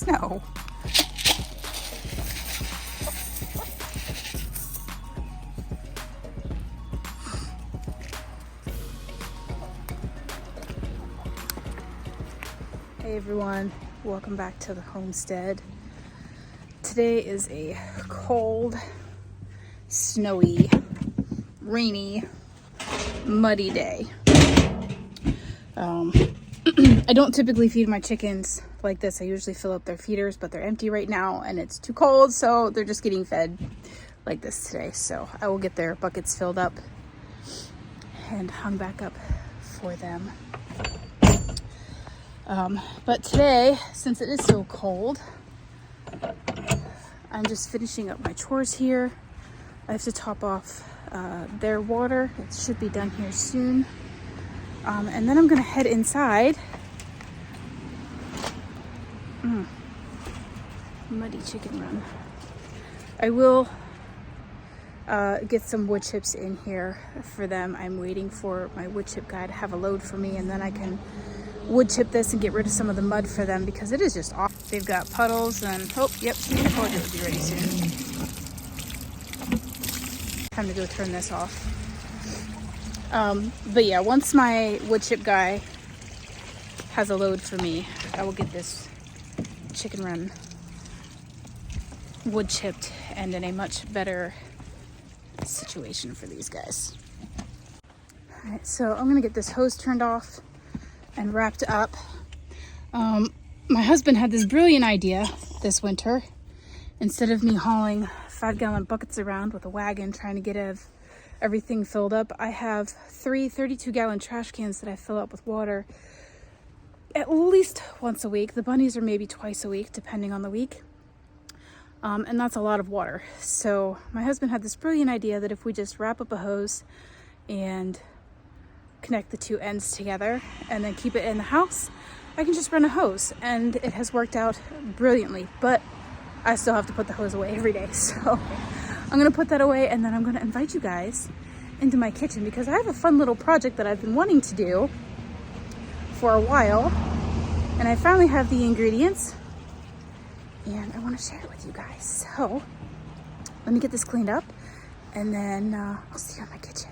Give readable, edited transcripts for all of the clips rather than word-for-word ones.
snow. Hey everyone, welcome back to the homestead. Today is a cold, snowy, rainy, muddy day. I don't typically feed my chickens like this. I usually fill up their feeders, but they're empty right now and it's too cold, so they're just getting fed like this today. So I will get their buckets filled up and hung back up for them. But today, since it is so cold, I'm just finishing up my chores here. I have to top off their water. It should be done here soon. And then I'm gonna head inside. Muddy chicken run. I will get some wood chips in here for them. I'm waiting for my wood chip guy to have a load for me, and then I can wood chip this and get rid of some of the mud for them because it is just off. They've got puddles and, oh, yep, I told you it would be ready soon. Time to go turn this off. But yeah, once my wood chip guy has a load for me, I will get this chicken run wood chipped and in a much better situation for these guys. All right, so I'm gonna get this hose turned off and wrapped up. My husband had this brilliant idea this winter. Instead of me hauling 5-gallon buckets around with a wagon trying to get everything filled up, I have 3 32-gallon trash cans that I fill up with water at least once a week. The bunnies are maybe twice a week, depending on the week. And that's a lot of water. So my husband had this brilliant idea that if we just wrap up a hose and connect the two ends together and then keep it in the house, I can just run a hose, and it has worked out brilliantly. But I still have to put the hose away every day, so I'm gonna put that away, and then I'm gonna invite you guys into my kitchen because I have a fun little project that I've been wanting to do for a while, and I finally have the ingredients and I want to share it with you guys. So let me get this cleaned up, and then I'll see you in my kitchen.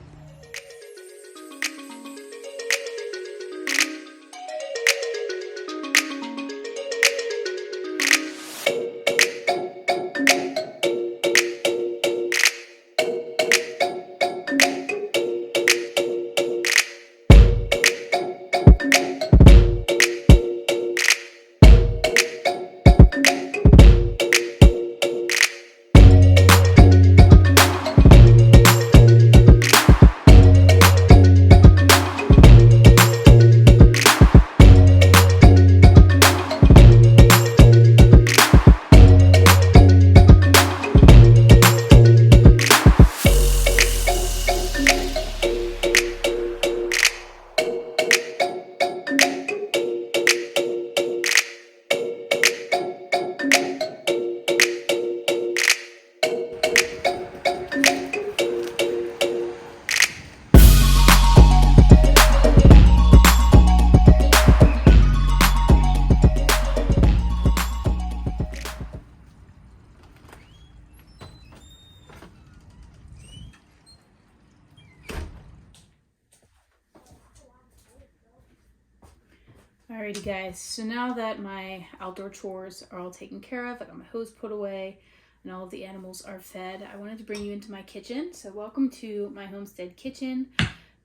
Alrighty guys, so now that my outdoor chores are all taken care of, I got my hose put away and all of the animals are fed, I wanted to bring you into my kitchen. So welcome to my homestead kitchen,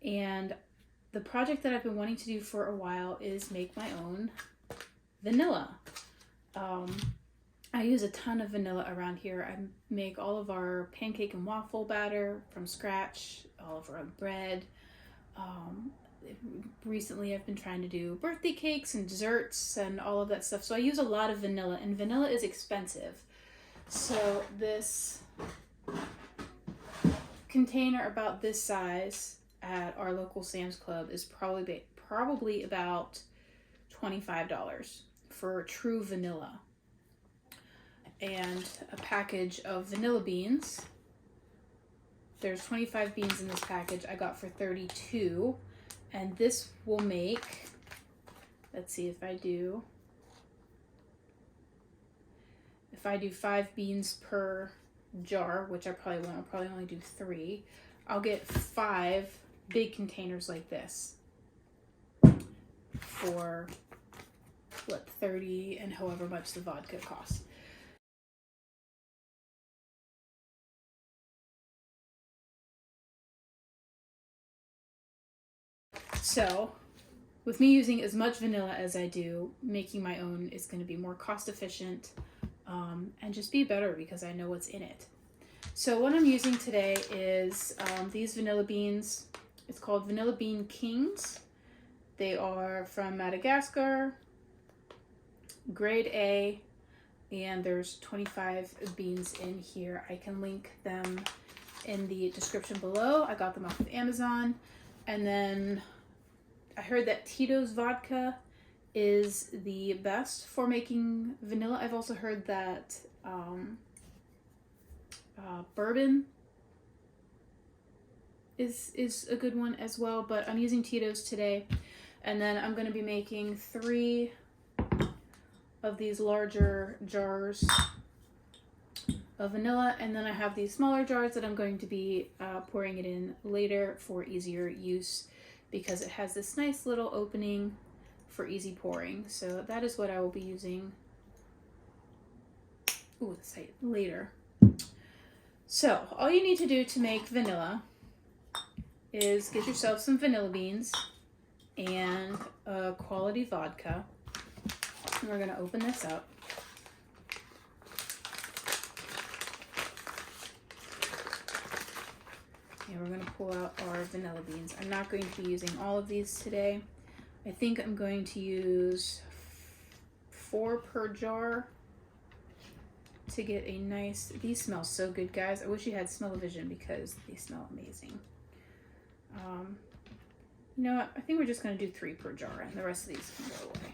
and the project that I've been wanting to do for a while is make my own vanilla. I use a ton of vanilla around here. I make all of our pancake and waffle batter from scratch, all of our bread. Recently I've been trying to do birthday cakes and desserts and all of that stuff, so I use a lot of vanilla, and vanilla is expensive. So this container about this size at our local Sam's Club is probably about $25 for true vanilla. And a package of vanilla beans. There's 25 beans in this package. I got for 32. And this will make, let's see if I do if I do 5 beans per jar, which I probably won't, I'll probably only do 3, I'll get 5 big containers like this for what, 30 and however much the vodka costs. So with me using as much vanilla as I do, making my own is going to be more cost efficient and just be better because I know what's in it. So what I'm using today is these vanilla beans. It's called Vanilla Bean Kings. They are from Madagascar, grade A, and there's 25 beans in here. I can link them in the description below. I got them off of Amazon. And then I heard that Tito's vodka is the best for making vanilla. I've also heard that bourbon is a good one as well, but I'm using Tito's today. And then I'm going to be making 3 of these larger jars of vanilla, and then I have these smaller jars that I'm going to be pouring it in later for easier use because it has this nice little opening for easy pouring. So that is what I will be using later. So all you need to do to make vanilla is get yourself some vanilla beans and a quality vodka. And we're going to open this up. And we're going to pull out our vanilla beans. I'm not going to be using all of these today. I think I'm going to use 4 per jar to get a nice, these smell so good, guys. I wish you had smell-o-vision because they smell amazing. You know what? I think we're just going to do 3 per jar and the rest of these can go away.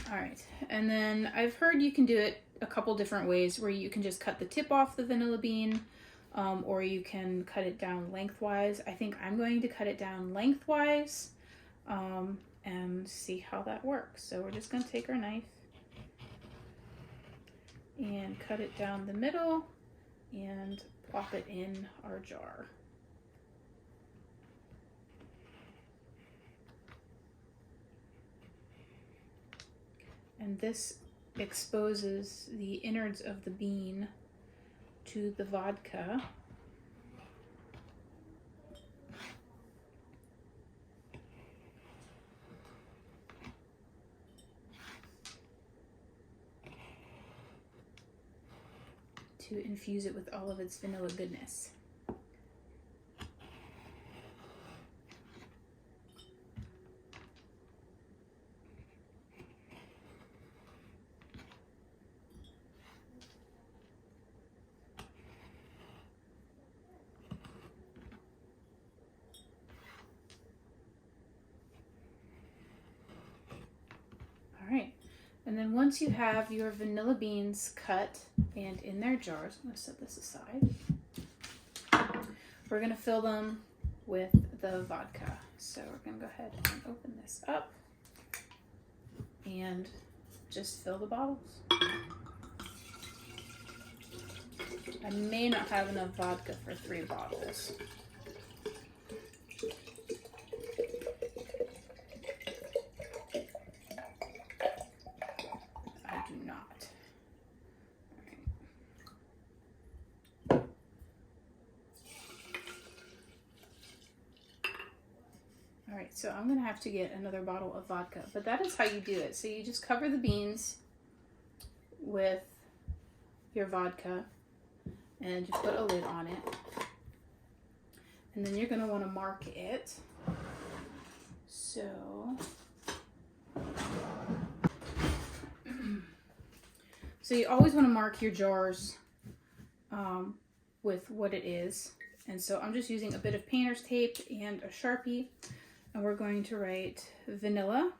All right, and then I've heard you can do it a couple different ways where you can just cut the tip off the vanilla bean or you can cut it down lengthwise. I think I'm going to cut it down lengthwise and see how that works. So we're just going to take our knife and cut it down the middle and plop it in our jar. And this exposes the innards of the bean to the vodka. To infuse it with all of its vanilla goodness. And then once you have your vanilla beans cut and in their jars, I'm going to set this aside. We're going to fill them with the vodka. So we're going to go ahead and open this up and just fill the bottles. I may not have enough vodka for 3 bottles. So I'm gonna have to get another bottle of vodka, but that is how you do it. So you just cover the beans with your vodka and you put a lid on it. And then you're gonna wanna mark it. So, you always wanna mark your jars with what it is. And so I'm just using a bit of painter's tape and a Sharpie. And we're going to write vanilla,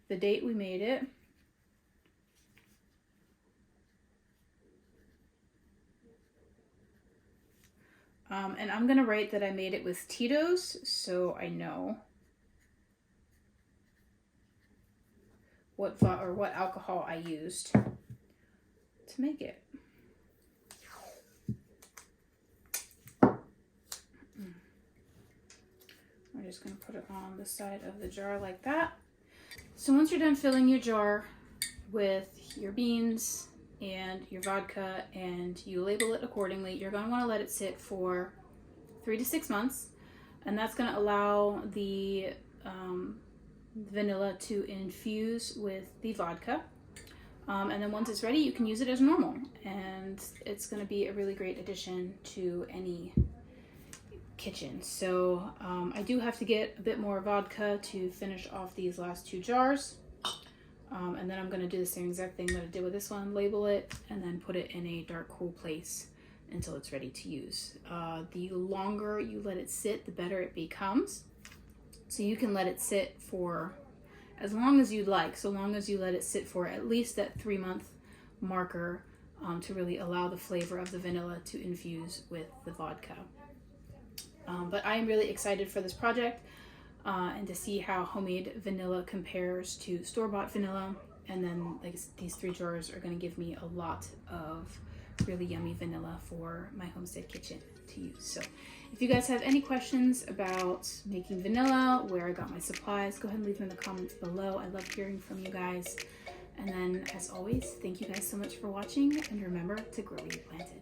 the date we made it, and I'm going to write that I made it with Tito's, so I know what alcohol I used to make it. We're just going to put it on the side of the jar like that. So once you're done filling your jar with your beans and your vodka and you label it accordingly, you're going to want to let it sit for 3 to 6 months, and that's going to allow the vanilla to infuse with the vodka. And then once it's ready, you can use it as normal, and it's going to be a really great addition to any kitchen. So I do have to get a bit more vodka to finish off these last 2 jars. And then I'm going to do the same exact thing that I did with this one, label it, and then put it in a dark, cool place until it's ready to use. The longer you let it sit, the better it becomes. So you can let it sit for as long as you'd like, so long as you let it sit for at least that 3-month marker to really allow the flavor of the vanilla to infuse with the vodka. But I am really excited for this project and to see how homemade vanilla compares to store-bought vanilla. And then these 3 jars are going to give me a lot of really yummy vanilla for my homestead kitchen to use. So if you guys have any questions about making vanilla, where I got my supplies, go ahead and leave them in the comments below. I love hearing from you guys. And then as always, thank you guys so much for watching, and remember to grow where you planted.